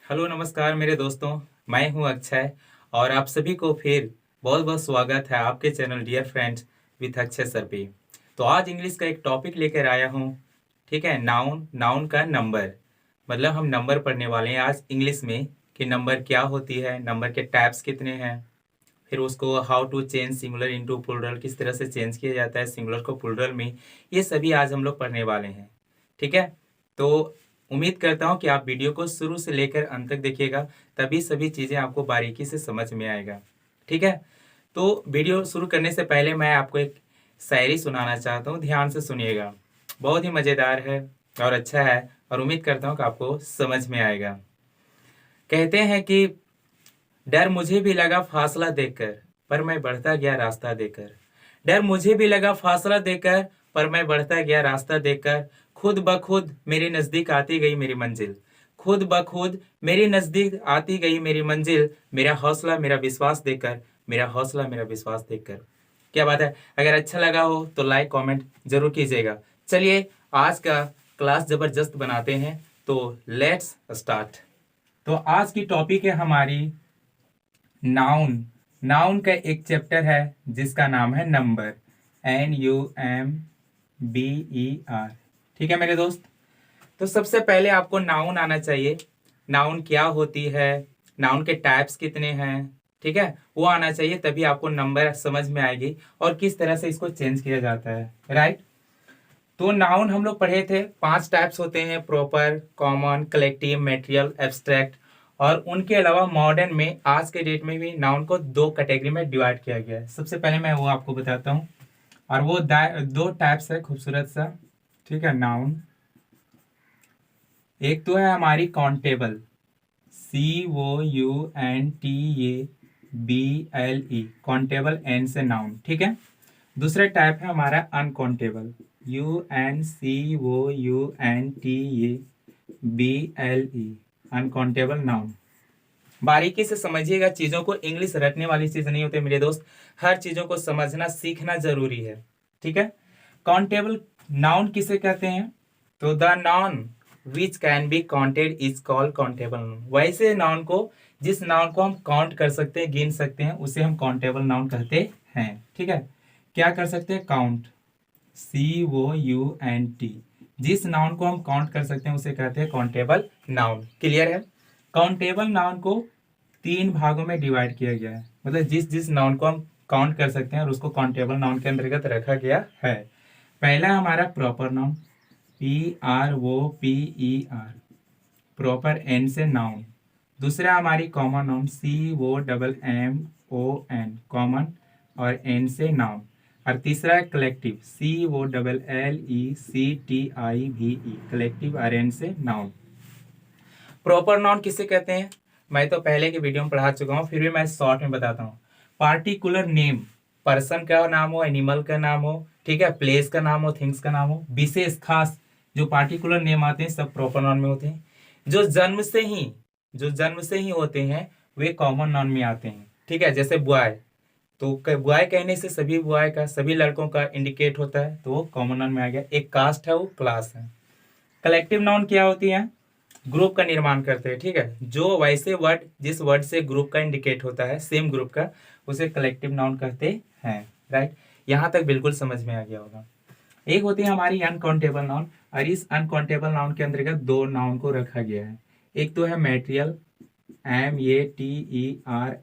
Hello नमस्कार मेरे दोस्तों। मैं हूं अक्षय और आप सभी को फिर बहुत बहुत स्वागत है आपके channel dear friends with Akshay sir पे। तो आज इंग्लिश का एक टॉपिक लेकर आया हूं। ठीक है, नाउन नाउन का नंबर, मतलब हम नंबर पढ़ने वाले हैं आज इंग्लिश में कि नंबर क्या होती है, नंबर के टाइप्स कितने हैं, फिर उसको how to change singular into plural, किस तरह से चेंज किया जाता है सिंगुलर को प्लूरल में, ये सभी आज हम लोग पढ़ने वाले हैं। ठीक है, तो उम्मीद करता हूँ कि आप वीडियो को शुरू से लेकर अंत तक देखिएगा, तभी सभी चीज़ें आपको बारीकी से समझ में आएगा। ठीक है, तो वीडियो शुरू करने से पहले मैं आपको एक शायरी सुनाना चाहता हूँ, ध्यान से सुनिएगा। बहुत ही मज़ेदार है और अच्छा है और उम्मीद करता हूँ कि आपको समझ में आएगा। कहते हैं कि डर मुझे भी लगा फासला देकर, पर मैं बढ़ता गया रास्ता देकर। डर मुझे भी लगा फासला देकर, पर मैं बढ़ता गया रास्ता देकर। खुद ब खुद मेरे नजदीक आती गई मेरी मंजिल। खुद ब खुद मेरी नजदीक आती गई मेरी मंजिल। मेरा हौसला मेरा विश्वास देकर, मेरा हौसला मेरा विश्वास देकर। क्या बात है। अगर अच्छा लगा हो तो लाइक कमेंट जरूर कीजिएगा। चलिए आज का क्लास जबरदस्त बनाते हैं, तो लेट्स स्टार्ट। तो आज की टॉपिक है हमारी नाउन। नाउन का एक चैप्टर है जिसका नाम है नंबर, NUMBER। ठीक है मेरे दोस्त, तो सबसे पहले आपको नाउन आना चाहिए। नाउन क्या होती है, नाउन के टाइप्स कितने हैं, ठीक है, वो आना चाहिए, तभी आपको नंबर समझ में आएगी और किस तरह से इसको चेंज किया जाता है। राइट, तो नाउन हम लोग पढ़े थे, 5 टाइप्स होते हैं, proper, common, collective, material, abstract. और उनके अलावा मॉडर्न में आज के डेट में भी नाउन को 2 कैटेगरी में डिवाइड किया गया है। सबसे पहले मैं वो आपको बताता हूँ, और वो 2 टाइप्स है खूबसूरत सा। ठीक है, नाउन एक तो है हमारी काउंटेबल, COUNTABLE, काउंटेबल, एन से नाउन। ठीक है, दूसरा टाइप है हमारा अनकाउंटेबल, UNCOUNTABLE, अनकाउंटेबल नाउन। बारीकी से समझिएगा, चीजों को इंग्लिश रटने वाली चीज नहीं होती मेरे दोस्त, हर चीजों को समझना सीखना जरूरी है। ठीक है, काउंटेबल नाउन किसे कहते हैं, तो the noun which can be counted is called countable noun. वैसे नाउन को, जिस नाउन को हम काउंट कर सकते हैं, गिन सकते हैं, उसे हम काउंटेबल नाउन कहते हैं। ठीक है, क्या कर सकते हैं, काउंट, COUNT, जिस नाउन को हम काउंट कर सकते हैं उसे कहते हैं काउंटेबल नाउन। क्लियर है। काउंटेबल नाउन को 3 भागों में डिवाइड किया गया है, मतलब जिस जिस नाउन को हम काउंट कर सकते हैं और उसको काउंटेबल नाउन के अंतर्गत रखा गया है। पहला हमारा proper noun, PROPER, proper, N से नाउन। दूसरा हमारी कॉमन नाउन, COMMON, कॉमन, और एन से नाउन। और तीसरा है कलेक्टिव, COLLECTIVE, कलेक्टिव, और एन से नाउन। प्रॉपर नाउन किसे कहते हैं, मैं तो पहले के वीडियो में पढ़ा चुका हूँ, फिर भी मैं शॉर्ट में बताता हूँ। पार्टिकुलर नेम, पर्सन का नाम हो, एनिमल का नाम हो, ठीक है, प्लेस का नाम हो, थिंग्स का नाम हो, विशेष खास जो पार्टिकुलर नेम आते हैं सब प्रॉपर नाउन में होते हैं। जो जन्म से ही, जो जन्म से ही होते हैं वे कॉमन नाउन में आते हैं। ठीक है, जैसे बॉय, तो बॉय कहने से सभी बॉय का, सभी लड़कों का इंडिकेट होता है, तो वो कॉमन नाउन में आ गया। एक कास्ट है, वो क्लास है। कलेक्टिव नाउन क्या होती है, ग्रुप का निर्माण करते हैं। ठीक है, जो वैसे वर्ड, जिस वर्ड से ग्रुप का इंडिकेट होता है, सेम ग्रुप का, उसे कलेक्टिव नाउन कहते हैं। राइट, यहाँ तक बिल्कुल समझ में आ गया होगा। एक होती है हमारी अनकाउंटेबल नाउन, और इस अनकाउंटेबल नाउन के अंतर्गत 2 नाउन को रखा गया है। एक तो है मेटेरियल, METERIAL,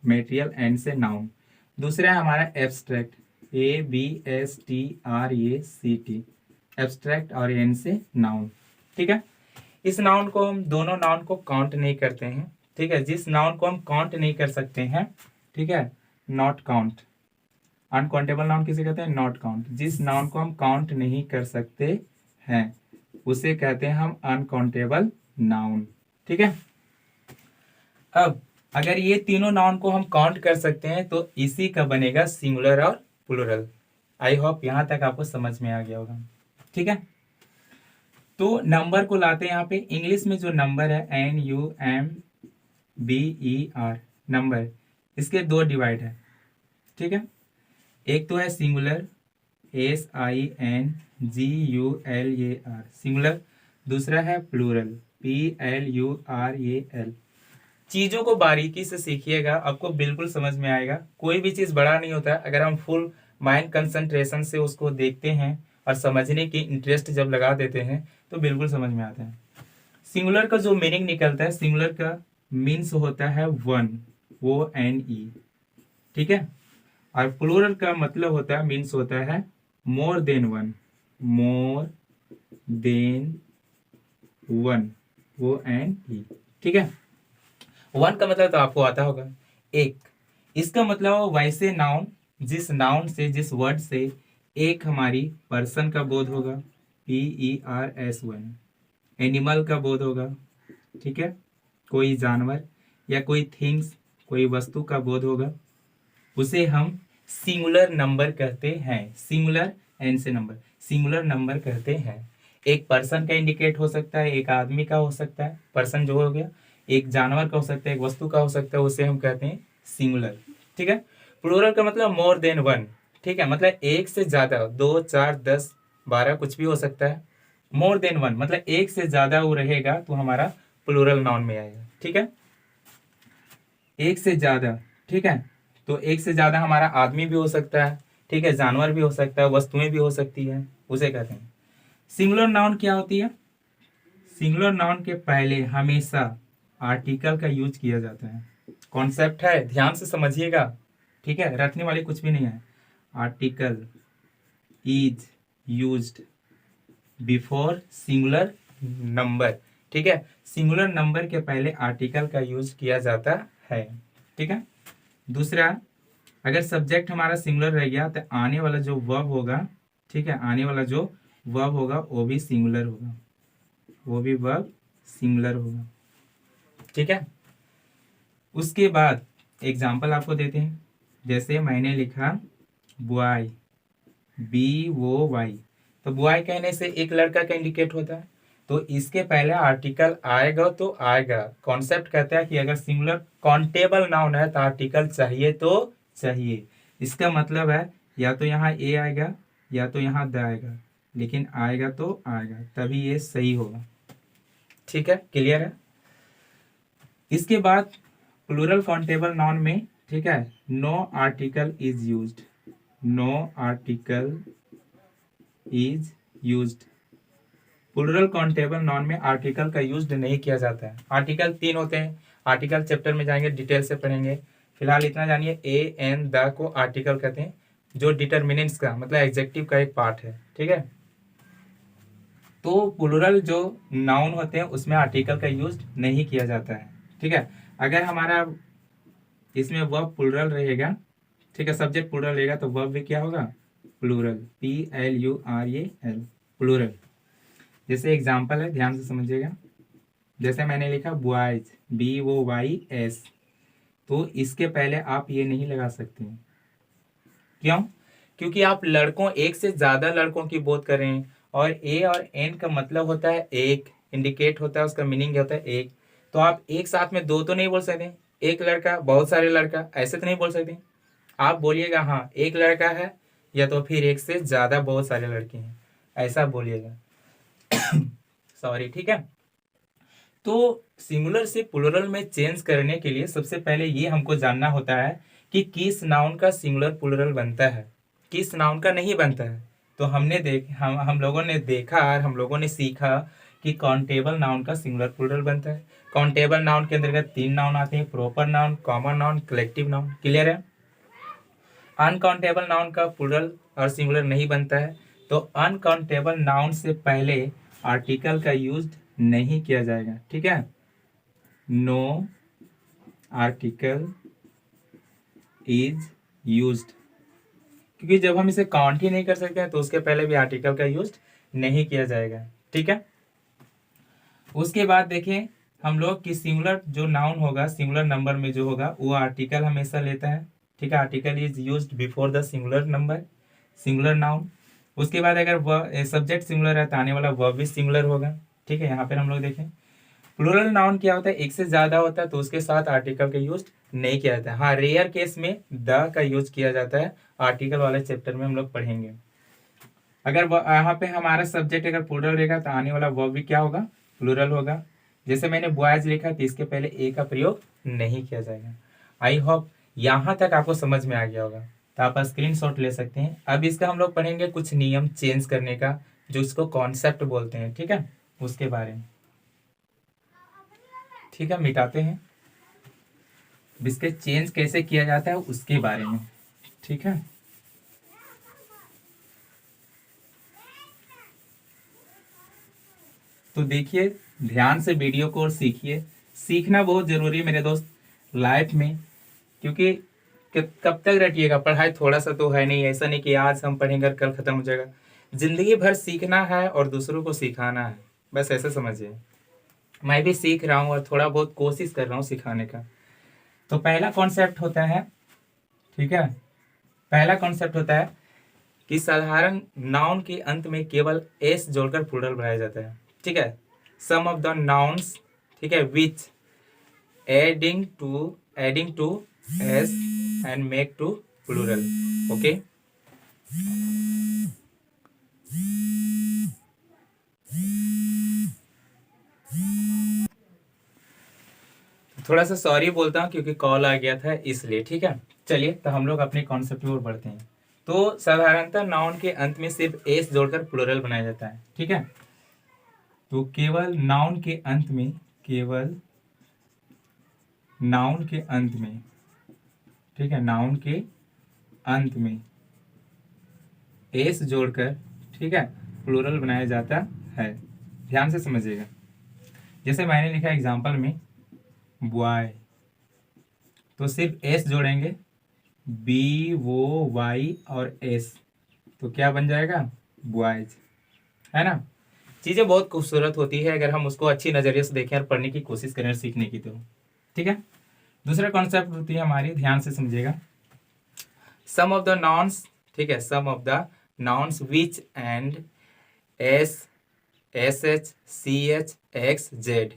मेटेरियल, एन से नाउन। दूसरा है हमारा एब्स्ट्रैक्ट, ABSTRACT, एब्स्ट्रैक्ट, और एन से नाउन। ठीक है, इस नाउन को हम, दोनों नाउन को काउंट नहीं करते हैं। ठीक है, जिस नाउन को हम काउंट नहीं कर सकते हैं, ठीक है, नॉट काउंट। अनकाउंटेबल नाउन किसे कहते हैं, नॉट काउंट। जिस नाउन को हम काउंट नहीं कर सकते हैं उसे कहते हैं हम अनकाउंटेबल नाउन। ठीक है, अब अगर ये तीनों नाउन को हम काउंट कर सकते हैं तो इसी का बनेगा सिंगुलर और प्लूरल। आई होप यहां तक आपको समझ में आ गया होगा। ठीक है, तो नंबर को लाते हैं यहाँ पे। इंग्लिश में जो नंबर है, NUMBER, नंबर, इसके 2 डिवाइड है। ठीक है, एक तो है सिंगुलर, SINGULAR, सिंगुलर। दूसरा है प्लूरल, PLURAL। चीज़ों को बारीकी से सीखिएगा, आपको बिल्कुल समझ में आएगा। कोई भी चीज़ बड़ा नहीं होता है, अगर हम फुल माइंड कंसंट्रेशन से उसको देखते हैं और समझने की इंटरेस्ट जब लगा देते हैं तो बिल्कुल समझ में आता है। सिंगुलर का जो मीनिंग निकलता है, सिंगुलर का मीन्स होता है वन, वो NE, ठीक है। और प्लूरल का मतलब होता है, मीन्स होता है more than one, more than one, वो NE, ठीक है। वन का मतलब तो आपको आता होगा, एक। इसका मतलब वैसे नाउन, जिस नाउन से, जिस वर्ड से एक हमारी पर्सन का बोध होगा, PERS1। एनिमल का बोध होगा, ठीक है, कोई जानवर या कोई थिंग्स, कोई वस्तु का बोध होगा, उसे हम सिंगुलर नंबर कहते हैं। सिंगुलर एन से नंबर, सिंगुलर नंबर कहते हैं। एक पर्सन का इंडिकेट हो सकता है, एक आदमी का हो सकता है, पर्सन जो हो गया, एक जानवर का हो सकता है, एक वस्तु का हो सकता है, उसे हम कहते हैं सिंगुलर, ठीक है। प्लूरल का मतलब मोर देन वन, ठीक है, मतलब एक से ज्यादा, 2, 4, 10, 12 कुछ भी हो सकता है। मोर देन वन मतलब एक से ज्यादा वो रहेगा तो हमारा प्लूरल नाउन में आएगा, ठीक है। एक से ज्यादा, ठीक है, तो एक से ज्यादा हमारा आदमी भी हो सकता है, ठीक है, जानवर भी हो सकता है, वस्तुएं भी हो सकती है, उसे कहते हैं। सिंगुलर नाउन क्या होती है? सिंगुलर नाउन के पहले हमेशा आर्टिकल का यूज किया जाता है। कॉन्सेप्ट है, ध्यान से समझिएगा, ठीक है, रटने वाली कुछ भी नहीं है। Article is used before singular number, ठीक है, सिंगुलर नंबर के पहले आर्टिकल का यूज किया जाता है, ठीक है। दूसरा, अगर सब्जेक्ट हमारा सिंगुलर रह गया तो आने वाला जो वर्ब होगा, ठीक है, आने वाला जो वर्ब होगा वो भी सिंगुलर होगा, वो भी वर्ब सिंगुलर होगा, ठीक है। उसके बाद एग्जाम्पल आपको देते हैं, जैसे मैंने लिखा बॉय, BOY, तो बॉय कहने से एक लड़का का इंडिकेट होता है, तो इसके पहले आर्टिकल आएगा तो आएगा। कॉन्सेप्ट कहता है कि अगर सिंगुलर काउंटेबल नाउन है तो आर्टिकल चाहिए तो चाहिए। इसका मतलब है या तो यहाँ ए आएगा या तो यहाँ द आएगा, लेकिन आएगा तो आएगा, तभी ये सही होगा, ठीक है, क्लियर है। इसके बाद प्लूरल काउंटेबल नाउन में, ठीक है, no article is used, no article is used. Plural countable noun में आर्टिकल का यूज नहीं किया जाता है। आर्टिकल 3 होते हैं, आर्टिकल चैप्टर में जाएंगे, डिटेल से पढ़ेंगे। फिलहाल इतना जानिए, ए एन द को आर्टिकल कहते हैं, जो डिटर्मिनेंट्स का मतलब एग्जेक्टिव का एक पार्ट है, ठीक है। तो प्लूरल जो नाउन होते हैं उसमें आर्टिकल का यूज नहीं किया जाता है, ठीक है। अगर हमारा इसमें वर्ब प्लूरल रहेगा, ठीक है, सब्जेक्ट प्लूरल रहेगा तो वर्ब भी क्या होगा? Plural, PLURAL, plural. जैसे एग्जाम्पल है, ध्यान से समझिएगा, जैसे मैंने लिखा बॉयज, BOYS, तो इसके पहले आप ये नहीं लगा सकते हैं। क्यों? क्योंकि आप लड़कों, एक से ज्यादा लड़कों की बात कर रहे हैं, और ए और एन का मतलब होता है एक, इंडिकेट होता है, उसका मीनिंग होता है एक। तो आप एक साथ में दो तो नहीं बोल सकते, एक लड़का बहुत सारे लड़का, ऐसे तो नहीं बोल सकते। आप बोलिएगा हाँ एक लड़का है, या तो फिर एक से ज्यादा बहुत सारे लड़के हैं, ऐसा बोलिएगा। सॉरी, ठीक है। तो सिंगुलर से प्लूरल में चेंज करने के लिए सबसे पहले ये हमको जानना होता है कि किस नाउन का सिंगुलर प्लूरल बनता है, किस नाउन का नहीं बनता है। तो हम लोगों ने देखा और हम लोगों ने सीखा कि काउंटेबल नाउन का सिंगुलर प्लूरल बनता है। काउंटेबल नाउन के अंतर्गत 3 नाउन आते हैं, proper noun, common noun, collective noun, clear है। अनकाउंटेबल नाउन का प्लूरल और सिंगुलर नहीं बनता है, तो अनकाउंटेबल नाउन से पहले आर्टिकल का यूज नहीं किया जाएगा, ठीक है। नो आर्टिकल इज यूज्ड, क्योंकि जब हम इसे काउंट ही नहीं कर सकते हैं तो उसके पहले भी आर्टिकल का यूज नहीं किया जाएगा, ठीक है। उसके बाद देखें हम लोग कि सिंगुलर जो नाउन होगा, सिंगुलर नंबर में जो होगा वो आर्टिकल हमेशा लेता है, ठीक है। Article is used before the singular number, singular noun. उसके बाद अगर सब्जेक्ट सिंगुलर है तो आने वाला वर्ब भी सिंगुलर होगा, ठीक है। यहाँ पर हम लोग देखें प्लूरल नाउन क्या होता है, एक से ज्यादा होता है तो उसके साथ आर्टिकल का यूज नहीं किया जाता है। हाँ, रेयर केस में द का यूज किया जाता है, आर्टिकल वाले चैप्टर में हम लोग पढ़ेंगे। अगर यहाँ पे हमारा सब्जेक्ट अगर प्लूरल रहेगा तो आने वाला वर्ब भी क्या होगा? प्लूरल होगा। जैसे मैंने बॉयज लिखा तो इसके पहले ए का प्रयोग नहीं किया जाएगा। आई होप यहाँ तक आपको समझ में आ गया होगा, तो आप स्क्रीनशॉट ले सकते हैं। अब इसका हम लोग पढ़ेंगे कुछ नियम चेंज करने का, जो इसको कॉन्सेप्ट बोलते हैं, ठीक है, उसके बारे में। ठीक है, मिटाते हैं, इसके चेंज कैसे किया जाता है उसके बारे में, ठीक है। तो देखिए ध्यान से वीडियो को और सीखिए। सीखना बहुत जरूरी है मेरे दोस्त लाइफ में, क्योंकि कब तक रटिएगा, पढ़ाई थोड़ा सा तो है नहीं, ऐसा नहीं कि आज हम पढ़ेंगे और कल खत्म हो जाएगा। जिंदगी भर सीखना है और दूसरों को सिखाना है, बस ऐसे समझिए। मैं भी सीख रहा हूँ और थोड़ा बहुत कोशिश कर रहा हूँ सिखाने का। तो पहला कॉन्सेप्ट होता है, ठीक है, पहला कॉन्सेप्ट होता है कि साधारण नाउन के अंत में केवल एस जोड़कर प्लूरल बनाया जाता है, ठीक है। सम ऑफ द नाउन्स, ठीक है, which adding to S and make to plural, okay. थोड़ा सा सॉरी बोलता हूँ क्योंकि कॉल आ गया था इसलिए, ठीक है। चलिए तो हम लोग अपने कॉन्सेप्ट की ओर बढ़ते हैं। तो साधारणतः नाउन के अंत में सिर्फ एस जोड़कर प्लूरल बनाया जाता है, ठीक है। तो केवल नाउन के अंत में, केवल नाउन के अंत में, ठीक है, नाउन के अंत में एस जोड़कर, ठीक है, प्लूरल बनाया जाता है। ध्यान से समझिएगा। जैसे मैंने लिखा एग्जांपल में बॉय, तो सिर्फ एस जोड़ेंगे, बी वो वाई और एस, तो क्या बन जाएगा, बॉयज, है ना। चीजें बहुत खूबसूरत होती है अगर हम उसको अच्छी नजरिए से देखें और पढ़ने की कोशिश करें और सीखने की, तो ठीक है। दूसरा कॉन्सेप्ट होती है हमारी, ध्यान से समझिएगा, सम ऑफ द नाउन्स, ठीक है, some of the nouns which end S S H C H X Z.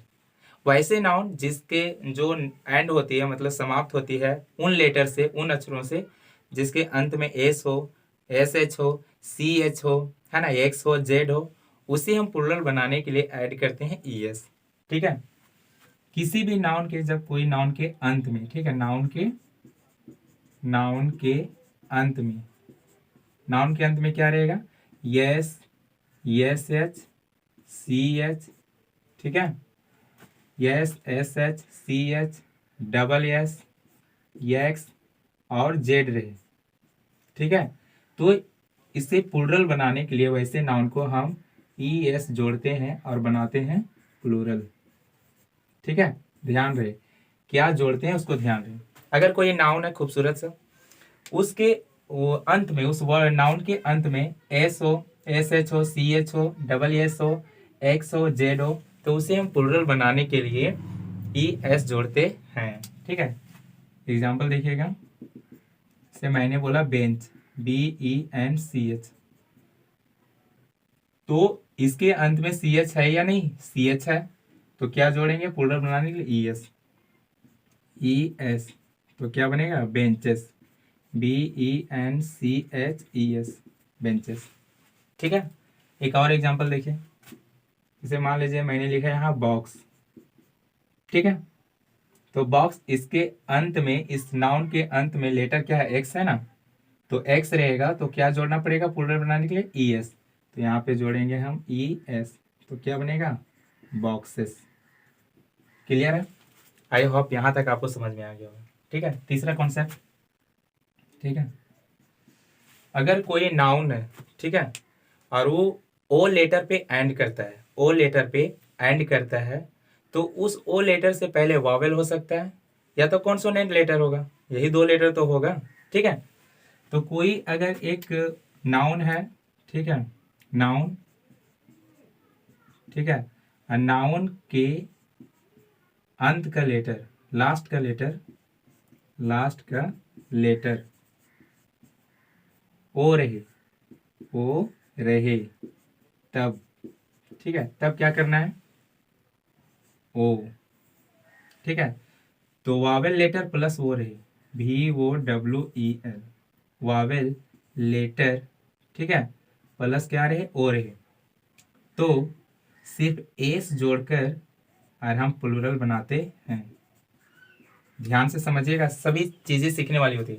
वैसे नाउन जिसके जो एंड होती है, मतलब समाप्त होती है उन लेटर से, उन अक्षरों से जिसके अंत में एस हो, एस एच हो, सी एच हो, है ना, एक्स हो, जेड हो, उसे हम प्लूरल बनाने के लिए ऐड करते हैं ई एस, ठीक है। किसी भी नाउन के, जब कोई नाउन के अंत में, ठीक है, नाउन के अंत में, नाउन के अंत में क्या रहेगा, S, S H, C H, ठीक है, S S H C H, double S, X और जेड रहे, ठीक है। तो इसे प्लूरल बनाने के लिए वैसे नाउन को हम ई एस जोड़ते हैं और बनाते हैं प्लूरल, ठीक है। ध्यान रहे क्या जोड़ते हैं, उसको ध्यान रहे। अगर कोई नाउन है खूबसूरत सा, उसके वो अंत में, उस नाउन के अंत में एस हो, एस एच हो, सी एच हो, डबल एस हो, एक्स हो, जेड हो, तो उसे हम प्लूरल बनाने के लिए ई एस जोड़ते हैं, ठीक है। एग्जाम्पल देखिएगा, से मैंने बोला bench, B E N C H, तो इसके अंत में सी एच है या नहीं, सी एच है, तो क्या जोड़ेंगे प्लूरल बनाने के लिए, ई एस, ई एस, तो क्या बनेगा, benches, B E N C H E S, benches, ठीक है। एक और एग्जांपल देखिए, इसे मान लीजिए मैंने लिखा है यहाँ बॉक्स, ठीक है। तो बॉक्स, इसके अंत में, इस नाउन के अंत में लेटर क्या है, एक्स है ना, तो एक्स रहेगा, तो क्या जोड़ना पड़ेगा प्लूरल बनाने के लिए, ई एस, तो यहाँ पे जोड़ेंगे हम ई एस, तो क्या बनेगा, बॉक्सेस। क्लियर है, आई होप यहाँ तक आपको समझ में आ गया होगा, ठीक है। तीसरा कॉन्सेप्ट, ठीक है, अगर कोई नाउन है, ठीक है, और वो ओ लेटर पे एंड करता है, ओ लेटर पे एंड करता है, तो उस ओ लेटर से पहले वावेल हो सकता है या तो कॉन्सोनेंट लेटर होगा, यही दो लेटर तो होगा, ठीक है। तो कोई अगर एक नाउन है, ठीक है, नाउन, ठीक है, नाउन के अंत का लेटर, लास्ट का लेटर, लास्ट का लेटर ओ रहे, ओ रहे, तब, ठीक है, तब क्या करना है, ओ, ठीक है। तो वावेल लेटर प्लस वो रहे, भी वो W E L, vowel letter, ठीक है, प्लस क्या रहे, ओ रहे, तो सिर्फ एस जोड़कर और हम प्लूरल बनाते हैं। ध्यान से समझिएगा, सभी चीजें सीखने वाली होती है।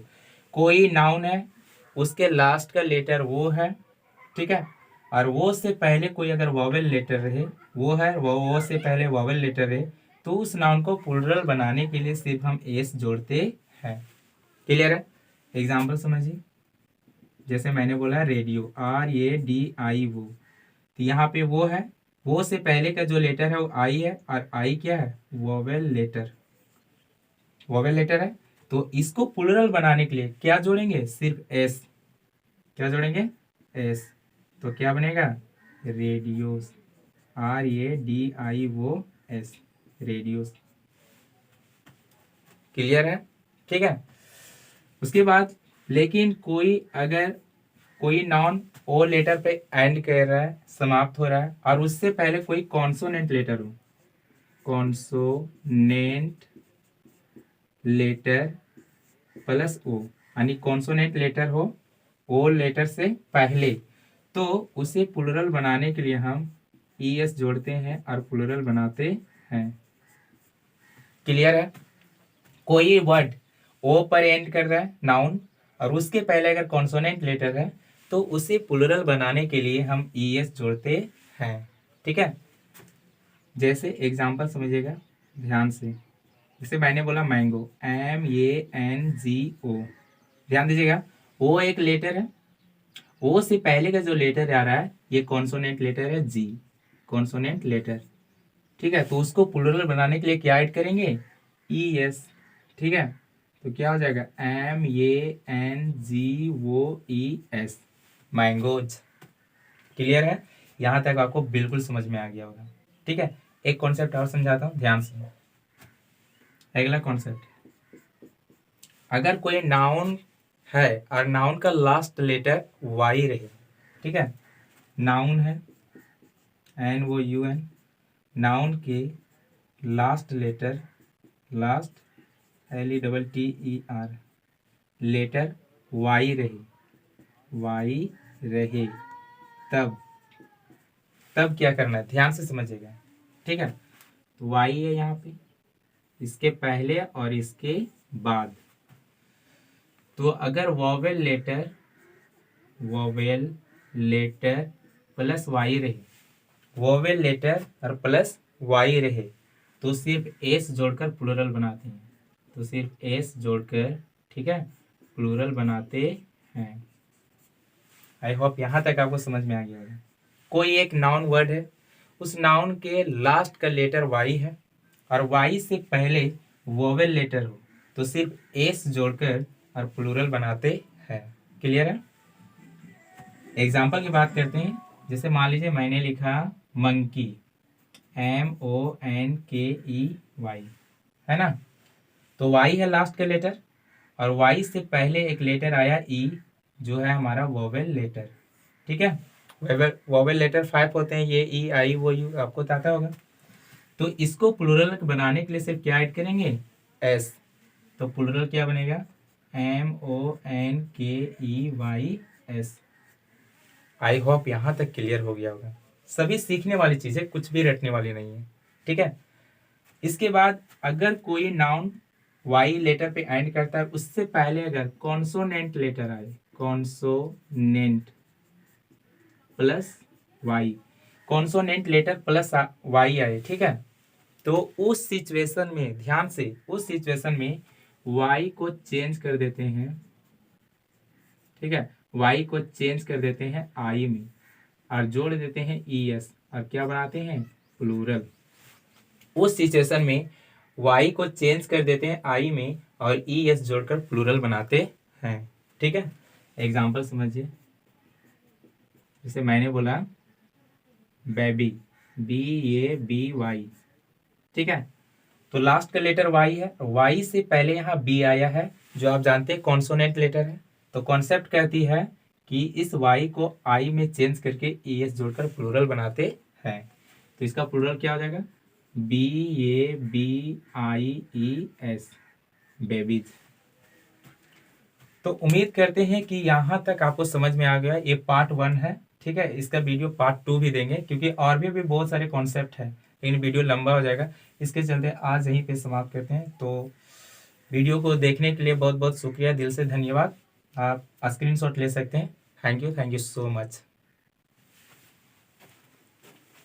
कोई नाउन है, उसके लास्ट का लेटर वो है, ठीक है, और वो से पहले कोई अगर वॉवेल लेटर रहे, वो है वो से पहले वॉवेल लेटर रहे, तो उस नाउन को प्लूरल बनाने के लिए सिर्फ हम एस जोड़ते हैं। क्लियर है? एग्जाम्पल समझिए, जैसे मैंने बोला रेडियो, RADIO, तो यहाँ पे वो है, वो से पहले का जो लेटर है वो आई है, और आई क्या है? वोवेल लेटर, वोवेल लेटर है। तो इसको प्लूरल बनाने के लिए क्या जोड़ेंगे? सिर्फ एस। क्या जोड़ेंगे? एस। तो क्या बनेगा? Radios, RADIOS, radios. क्लियर है? ठीक है। उसके बाद लेकिन कोई अगर कोई नाउन ओ लेटर पे एंड कर रहा है, समाप्त हो रहा है, और उससे पहले कोई कॉन्सोनेंट लेटर हो, कॉन्सोनेंट लेटर प्लस ओ, यानी कॉन्सोनेंट लेटर हो ओ लेटर से पहले, तो उसे प्लूरल बनाने के लिए हम ES जोड़ते हैं और प्लूरल बनाते हैं। क्लियर है? कोई वर्ड ओ पर एंड कर रहा है नाउन, और उसके पहले अगर कॉन्सोनेंट लेटर है, तो उसे प्लूरल बनाने के लिए हम ES जोड़ते हैं। ठीक है? जैसे एग्जांपल समझिएगा ध्यान से, जैसे मैंने बोला मैंगो, MANGO, ध्यान दीजिएगा, ओ एक लेटर है, ओ से पहले का जो लेटर आ रहा है ये कॉन्सोनेंट लेटर है, G, कॉन्सोनेंट लेटर। ठीक है? तो उसको प्लूरल बनाने के लिए क्या ऐड करेंगे? ES। ठीक है? तो क्या हो जाएगा? MANGOES, mangoes. क्लियर है? यहां तक आपको बिल्कुल समझ में आ गया होगा। ठीक है? एक कॉन्सेप्ट और समझाता हूं, ध्यान से। अगला कॉन्सेप्ट, अगर कोई नाउन है और नाउन का लास्ट लेटर वाई रहे, ठीक है, नाउन है NOUN, नाउन के last letter, last LETTER, letter Y रहे, वाई रहे, तब तब क्या करना है? ध्यान से समझिएगा। ठीक है? तो वाई है यहाँ पे, इसके पहले और इसके बाद, तो अगर वोवेल लेटर प्लस वाई रहे, वोवेल लेटर और प्लस वाई रहे, तो सिर्फ एस जोड़कर प्लूरल बनाते हैं। तो सिर्फ एस जोड़कर, ठीक है, प्लूरल बनाते हैं। आई होप यहां तक आपको समझ में आ गया होगा। कोई एक नाउन वर्ड है, उस नाउन के लास्ट का लेटर वाई है, और वाई से पहले वोवेल लेटर हो, तो सिर्फ एस जोड़कर और प्लूरल बनाते हैं। क्लियर है? एग्जाम्पल की बात करते हैं, जैसे मान लीजिए मैंने लिखा मंकी, MONKEY, है ना, तो वाई है लास्ट का लेटर, और वाई से पहले एक लेटर आया ई, जो है हमारा वोवेल लेटर। ठीक है? वोवेल लेटर 5 होते हैं, ये EIOU आपको आता होगा। तो इसको प्लूरल बनाने के लिए सिर्फ क्या ऐड करेंगे? एस। तो प्लूरल क्या बनेगा? MONKEYS। आई होप यहां तक क्लियर हो गया होगा। सभी सीखने वाली चीजें, कुछ भी रटने वाली नहीं है। ठीक है? इसके बाद अगर कोई नाउन वाई लेटर पे एंड करता है, उससे पहले अगर कॉन्सोनेंट लेटर आए, consonant plus Y, consonant letter plus Y आए, ठीक है, तो उस सिचुएशन में, ध्यान से, उस सिचुएशन में वाई को चेंज कर देते हैं। ठीक है? वाई को चेंज कर देते हैं आई में, और जोड़ देते हैं ES, और क्या बनाते हैं? प्लूरल। उस सिचुएशन में वाई को चेंज कर देते हैं आई में, और ES जोड़कर प्लूरल बनाते हैं। ठीक है? एग्जाम्पल समझिए, जैसे मैंने बोला बेबी, BABY, ठीक है, तो लास्ट का लेटर वाई है, वाई से पहले यहाँ बी आया है, जो आप जानते हैं कॉन्सोनेंट लेटर है। तो कॉन्सेप्ट कहती है कि इस वाई को आई में चेंज करके ES जोड़कर प्लूरल बनाते हैं। तो इसका प्लूरल क्या हो जाएगा? BABIES, babies. तो उम्मीद करते हैं कि यहाँ तक आपको समझ में आ गया। ये पार्ट 1 है। ठीक है? इसका वीडियो पार्ट 2 भी देंगे, क्योंकि और भी बहुत सारे कॉन्सेप्ट है, लेकिन वीडियो लंबा हो जाएगा। इसके चलते आज यहीं पे समाप्त करते हैं। तो वीडियो को देखने के लिए बहुत बहुत शुक्रिया, दिल से धन्यवाद। आप स्क्रीनशॉट ले सकते हैं। Thank you so much.